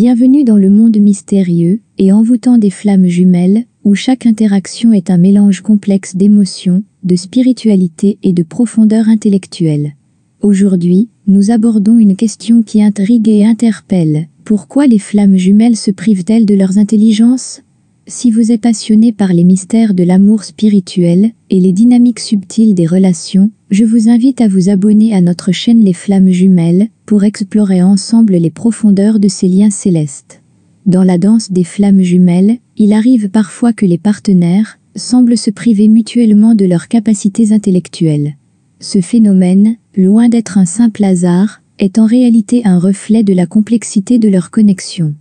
Bienvenue dans le monde mystérieux et envoûtant des flammes jumelles, où chaque interaction est un mélange complexe d'émotions, de spiritualité et de profondeur intellectuelle. Aujourd'hui, nous abordons une question qui intrigue et interpelle. Pourquoi les flammes jumelles se privent-elles de leurs intelligences? Si vous êtes passionné par les mystères de l'amour spirituel et les dynamiques subtiles des relations, je vous invite à vous abonner à notre chaîne Les Flammes Jumelles pour explorer ensemble les profondeurs de ces liens célestes. Dans la danse des flammes jumelles, il arrive parfois que les partenaires semblent se priver mutuellement de leurs capacités intellectuelles. Ce phénomène, loin d'être un simple hasard, est en réalité un reflet de la complexité de leur connexion.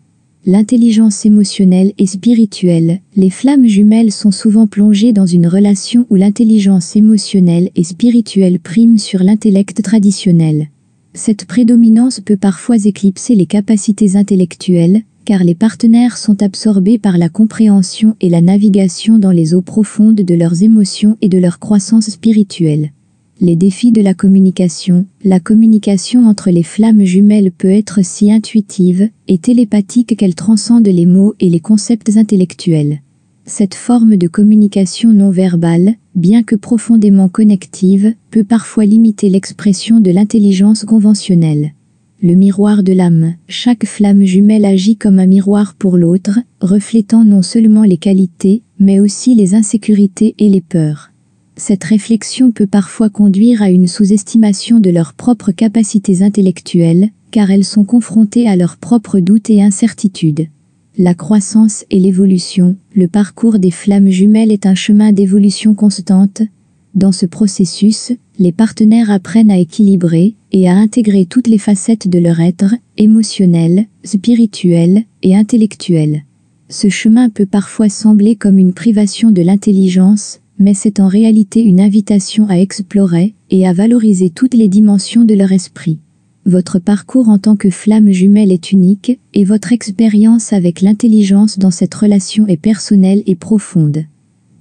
L'intelligence émotionnelle et spirituelle, les flammes jumelles sont souvent plongées dans une relation où l'intelligence émotionnelle et spirituelle prime sur l'intellect traditionnel. Cette prédominance peut parfois éclipser les capacités intellectuelles, car les partenaires sont absorbés par la compréhension et la navigation dans les eaux profondes de leurs émotions et de leur croissance spirituelle. Les défis de la communication entre les flammes jumelles peut être si intuitive et télépathique qu'elle transcende les mots et les concepts intellectuels. Cette forme de communication non verbale, bien que profondément connective, peut parfois limiter l'expression de l'intelligence conventionnelle. Le miroir de l'âme. Chaque flamme jumelle agit comme un miroir pour l'autre, reflétant non seulement les qualités, mais aussi les insécurités et les peurs. Cette réflexion peut parfois conduire à une sous-estimation de leurs propres capacités intellectuelles, car elles sont confrontées à leurs propres doutes et incertitudes. La croissance et l'évolution. Le parcours des flammes jumelles est un chemin d'évolution constante. Dans ce processus, les partenaires apprennent à équilibrer et à intégrer toutes les facettes de leur être, émotionnel, spirituel et intellectuel. Ce chemin peut parfois sembler comme une privation de l'intelligence, mais c'est en réalité une invitation à explorer et à valoriser toutes les dimensions de leur esprit. Votre parcours en tant que flamme jumelle est unique, et votre expérience avec l'intelligence dans cette relation est personnelle et profonde.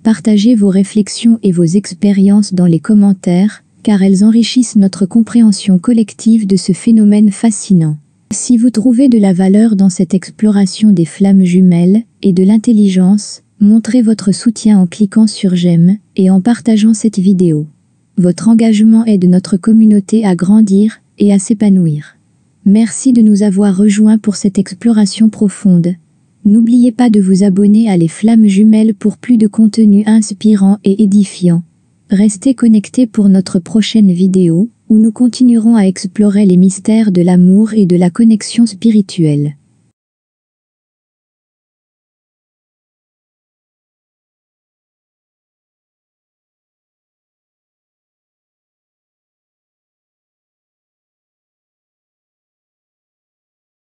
Partagez vos réflexions et vos expériences dans les commentaires, car elles enrichissent notre compréhension collective de ce phénomène fascinant. Si vous trouvez de la valeur dans cette exploration des flammes jumelles et de l'intelligence, montrez votre soutien en cliquant sur j'aime et en partageant cette vidéo. Votre engagement aide notre communauté à grandir et à s'épanouir. Merci de nous avoir rejoints pour cette exploration profonde. N'oubliez pas de vous abonner à Les Flammes Jumelles pour plus de contenu inspirant et édifiant. Restez connectés pour notre prochaine vidéo, où nous continuerons à explorer les mystères de l'amour et de la connexion spirituelle.